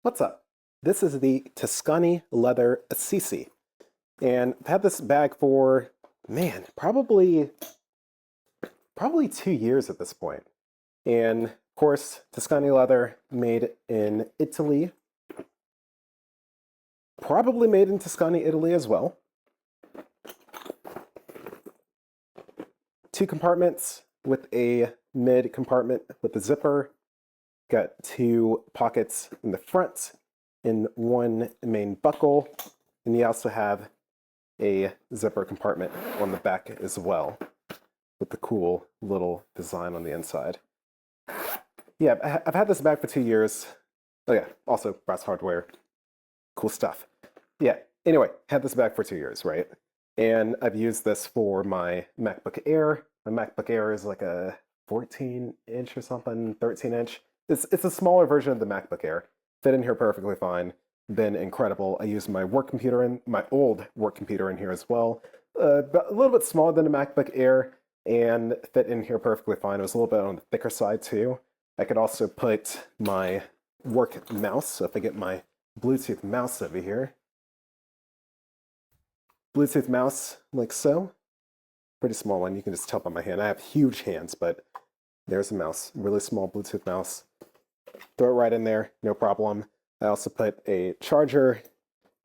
What's up? This is the Tuscany leather Assisi. And I've had this bag for, man, probably 2 years at this point. And of course, Tuscany leather made in Italy, probably made in Tuscany, Italy as well. Two compartments with a mid compartment with a zipper. Got two pockets in the front and one main buckle. And you also have a zipper compartment on the back as well with the cool little design on the inside. Yeah, I've had this bag for 2 years. Oh yeah, also brass hardware. Cool stuff. Yeah, anyway, had this bag for 2 years, right? And I've used this for my MacBook Air. My MacBook Air is like a 14-inch or something, 13-inch. It's a smaller version of the MacBook Air. Fit in here perfectly fine. Been incredible. I use my work computer in my old work computer in here as well. But a little bit smaller than a MacBook Air and fit in here perfectly fine. It was a little bit on the thicker side too. I could also put my work mouse. So if I get my Bluetooth mouse over here, Bluetooth mouse like so. Pretty small one. You can just tell by my hand. I have huge hands, but there's a mouse. Really small Bluetooth mouse. Throw it right in there, no problem. I also put a charger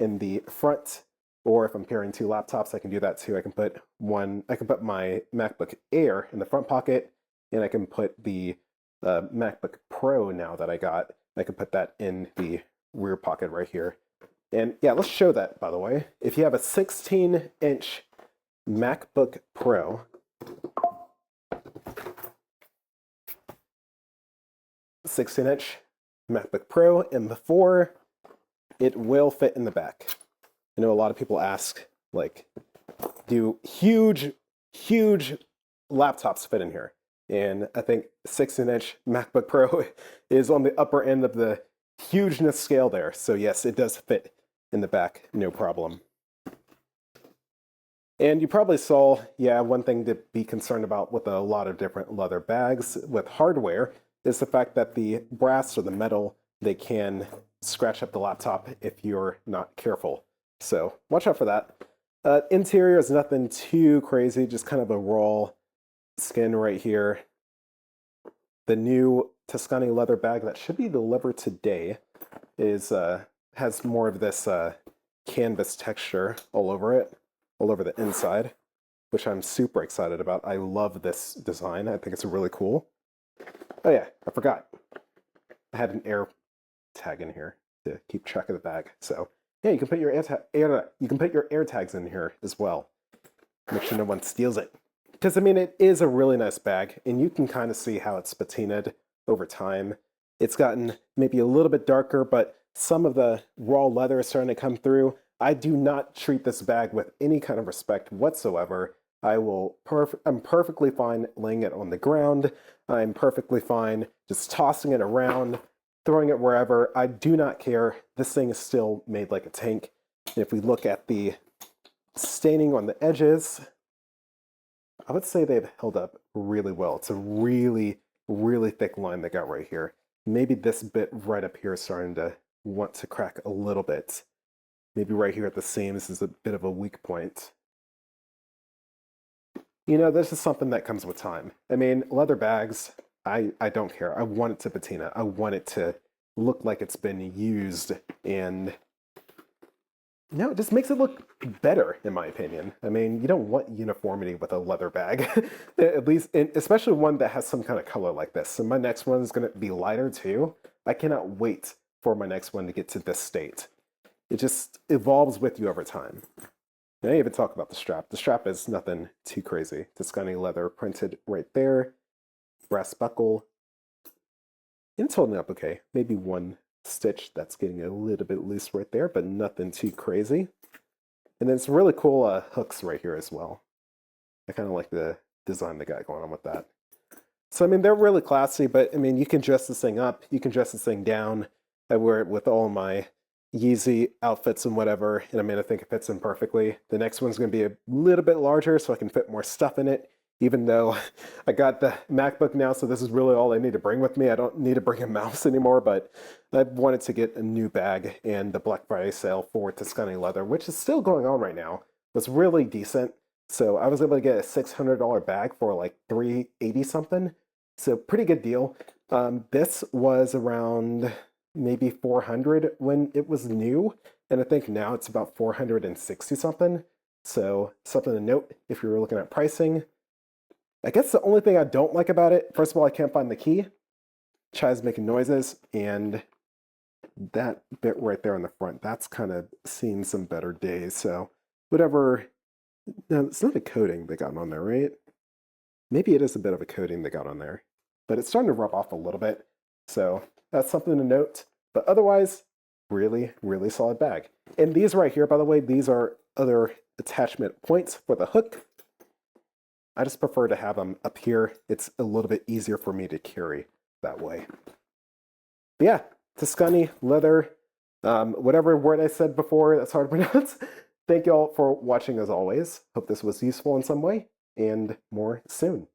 in the front, or if I'm carrying two laptops, I can do that too. I can put my MacBook Air in the front pocket, and I can put the MacBook Pro now that I got. I can put that in the rear pocket right here. And yeah, let's show that, by the way. If you have a 16-inch MacBook Pro, 16-inch MacBook Pro M4, it will fit in the back. I know a lot of people ask, like, do huge laptops fit in here? And I think 16-inch MacBook Pro is on the upper end of the hugeness scale there. So yes, it does fit in the back, no problem. And you probably saw, yeah, one thing to be concerned about with a lot of different leather bags with hardware is the fact that the brass or the metal, they can scratch up the laptop if you're not careful. So watch out for that. Interior is nothing too crazy, just kind of a raw skin right here. The new Tuscany leather bag that should be delivered today has more of this canvas texture all over it, all over the inside, which I'm super excited about. I love this design. I think it's really cool. Oh yeah, I forgot. I had an air tag in here to keep track of the bag. So yeah, you can put your air tags in here as well. Make sure no one steals it. Because I mean, it is a really nice bag, and you can kind of see how it's patinaed over time. It's gotten maybe a little bit darker, but some of the raw leather is starting to come through. I do not treat this bag with any kind of respect whatsoever. I'm perfectly fine laying it on the ground. I'm perfectly fine just tossing it around, throwing it wherever. I do not care. This thing is still made like a tank. If we look at the staining on the edges, I would say they've held up really well. It's a really thick line they got right here. Maybe this bit right up here is starting to want to crack a little bit. Maybe right here at the seams is a bit of a weak point. You know, this is something that comes with time. I mean, leather bags, I don't care. I want it to patina. I want it to look like it's been used, and no, it just makes it look better, in my opinion. I mean, you don't want uniformity with a leather bag, at least, especially one that has some kind of color like this. And my next one is going to be lighter too. I cannot wait for my next one to get to this state. It just evolves with you over time. And I even talk about the strap. The strap is nothing too crazy. Tuscany leather printed right there. Brass buckle. It's holding up okay. Maybe one stitch that's getting a little bit loose right there, but nothing too crazy. And then some really cool hooks right here as well. I kind of like the design they got going on with that. So, I mean, they're really classy, but, I mean, you can dress this thing up. You can dress this thing down. I wear it with all my Yeezy outfits and whatever, and I mean, I think it fits in perfectly. The next one's going to be a little bit larger so I can fit more stuff in it. even though I got the MacBook now, so this is really all I need to bring with me. I don't need to bring a mouse anymore, but I wanted to get a new bag, and the Black Friday sale for Tuscany leather, which is still going on right now, was really decent. So I was able to get a $600 bag for like $380 something. So pretty good deal. This was around maybe 400 when it was new, and I think now it's about 460 something. So something to note if you're looking at pricing. I guess the only thing I don't like about it, first of all, I can't find the key. Chai's making noises, and that bit right there on the front, that's kind of seen some better days. So whatever, no, it's not a coating they got on there, right? Maybe it is a bit of a coating they got on there, but it's starting to rub off a little bit. So that's something to note. But otherwise, really, really solid bag. And these right here, by the way, these are other attachment points for the hook. I just prefer to have them up here. It's a little bit easier for me to carry that way. But yeah, Tuscany leather, whatever word I said before, that's hard to pronounce. Thank you all for watching as always. Hope this was useful in some way, and more soon.